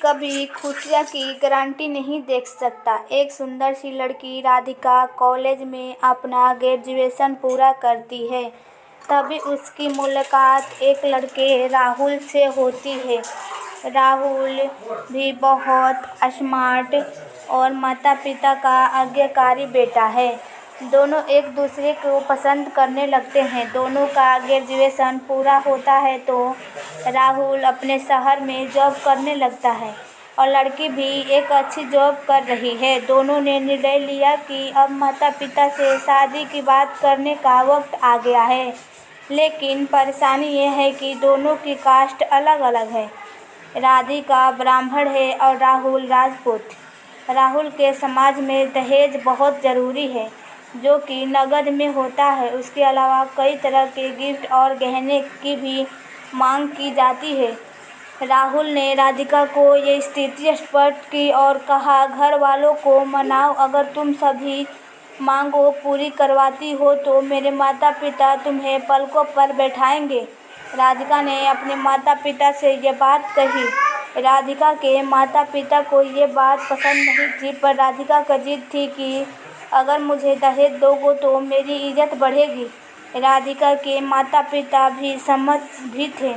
कभी खुशियाँ की गारंटी नहीं दे सकता। एक सुंदर सी लड़की राधिका कॉलेज में अपना ग्रेजुएशन पूरा करती है। तभी उसकी मुलाकात एक लड़के राहुल से होती है। राहुल भी बहुत स्मार्ट और माता पिता का आज्ञाकारी बेटा है। दोनों एक दूसरे को पसंद करने लगते हैं। दोनों का ग्रेजुएशन पूरा होता है तो राहुल अपने शहर में जॉब करने लगता है और लड़की भी एक अच्छी जॉब कर रही है। दोनों ने निर्णय लिया कि अब माता पिता से शादी की बात करने का वक्त आ गया है। लेकिन परेशानी ये है कि दोनों की कास्ट अलग अलग है। राधिका ब्राह्मण है और राहुल राजपूत। राहुल के समाज में दहेज बहुत ज़रूरी है, जो कि नकद में होता है। उसके अलावा कई तरह के गिफ्ट और गहने की भी मांग की जाती है। राहुल ने राधिका को ये स्थिति स्पष्ट की और कहा, घर वालों को मनाओ, अगर तुम सभी मांगों पूरी करवाती हो तो मेरे माता पिता तुम्हें पलकों पर बैठाएंगे। राधिका ने अपने माता पिता से ये बात कही। राधिका के माता पिता को ये बात पसंद नहीं थी, पर राधिका का जिद थी कि अगर मुझे दहेज दोगे तो मेरी इज्जत बढ़ेगी। राधिका के माता पिता भी सहमत भी थे।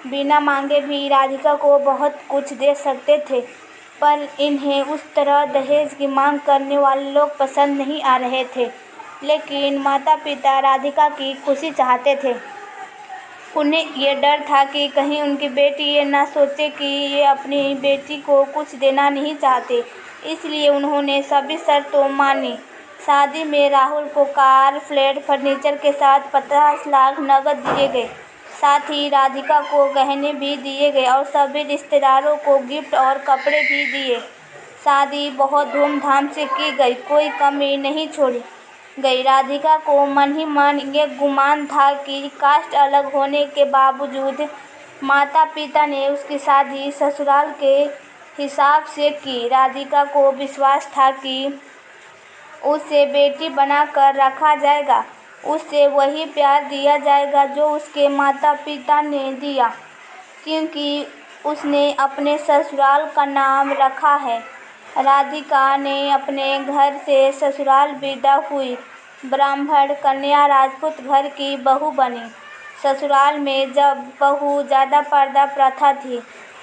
बिना मांगे भी राधिका को बहुत कुछ दे सकते थे, पर इन्हें उस तरह दहेज की मांग करने वाले लोग पसंद नहीं आ रहे थे। लेकिन माता पिता राधिका की खुशी चाहते थे। उन्हें ये डर था कि कहीं उनकी बेटी ये ना सोचे कि ये अपनी बेटी को कुछ देना नहीं चाहते, इसलिए उन्होंने सभी शर्तों मानी। शादी में राहुल को कार, फ्लैट, फर्नीचर के साथ 50 लाख नकद दिए गए। साथ ही राधिका को गहने भी दिए गए और सभी रिश्तेदारों को गिफ्ट और कपड़े भी दिए। शादी बहुत धूमधाम से की गई, कोई कमी नहीं छोड़ी गई। राधिका को मन ही मन ये गुमान था कि कास्ट अलग होने के बावजूद माता पिता ने उसकी शादी ससुराल के हिसाब से की। राधिका को विश्वास था कि उसे बेटी बनाकर रखा जाएगा, उसे वही प्यार दिया जाएगा जो उसके माता पिता ने दिया, क्योंकि उसने अपने ससुराल का नाम रखा है। राधिका ने अपने घर से ससुराल विदा हुई। ब्राह्मण कन्या राजपूत घर की बहू बनी। ससुराल में जब बहू ज़्यादा पर्दा प्रथा थी।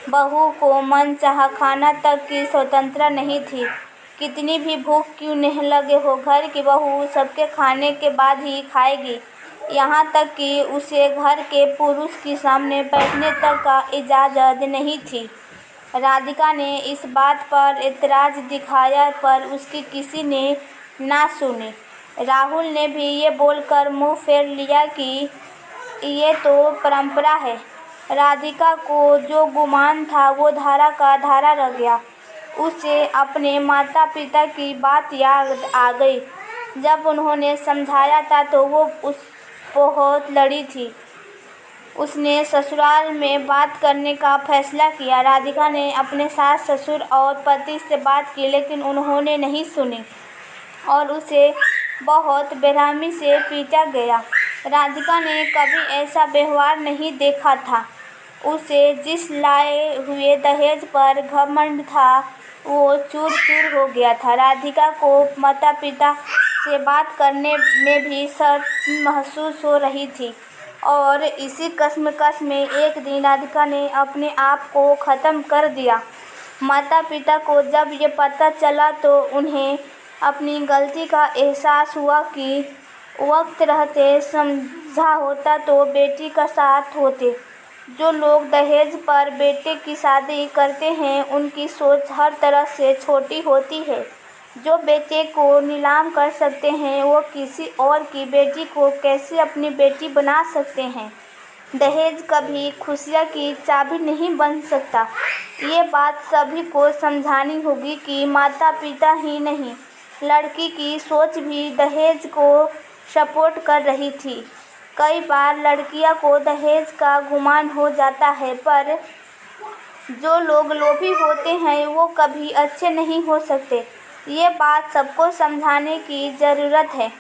बहू को मनचाहा खाना तक की स्वतंत्रता नहीं थी। कितनी भी भूख क्यों नहीं लगे हो, घर की बहू सबके खाने के बाद ही खाएगी। यहाँ तक कि उसे घर के पुरुष के सामने बैठने तक का इजाज़त नहीं थी। राधिका ने इस बात पर एतराज़ दिखाया, पर उसकी किसी ने ना सुनी। राहुल ने भी ये बोलकर मुंह फेर लिया कि ये तो परंपरा है। राधिका को जो गुमान था वो धारा का धारा रह गया। उसे अपने माता पिता की बात याद आ गई। जब उन्होंने समझाया था तो वो बहुत लड़ी थी। उसने ससुराल में बात करने का फैसला किया। राधिका ने अपने सास ससुर और पति से बात की, लेकिन उन्होंने नहीं सुनी और उसे बहुत बेरहमी से पीटा गया। राधिका ने कभी ऐसा व्यवहार नहीं देखा था। उसे जिस लाए हुए दहेज पर घमंड था वो चूर चूर हो गया था। राधिका को माता पिता से बात करने में भी शर्म महसूस हो रही थी और इसी कश्मकश में एक दिन राधिका ने अपने आप को ख़त्म कर दिया। माता पिता को जब ये पता चला तो उन्हें अपनी गलती का एहसास हुआ कि वक्त रहते समझा होता तो बेटी का साथ होते। जो लोग दहेज पर बेटे की शादी करते हैं उनकी सोच हर तरह से छोटी होती है। जो बेटे को नीलाम कर सकते हैं वो किसी और की बेटी को कैसे अपनी बेटी बना सकते हैं। दहेज कभी खुशियाँ की चाबी नहीं बन सकता। ये बात सभी को समझानी होगी कि माता पिता ही नहीं, लड़की की सोच भी दहेज को सपोर्ट कर रही थी। कई बार लड़कियों को दहेज का गुमान हो जाता है, पर जो लोग लोभी होते हैं वो कभी अच्छे नहीं हो सकते। ये बात सबको समझाने की ज़रूरत है।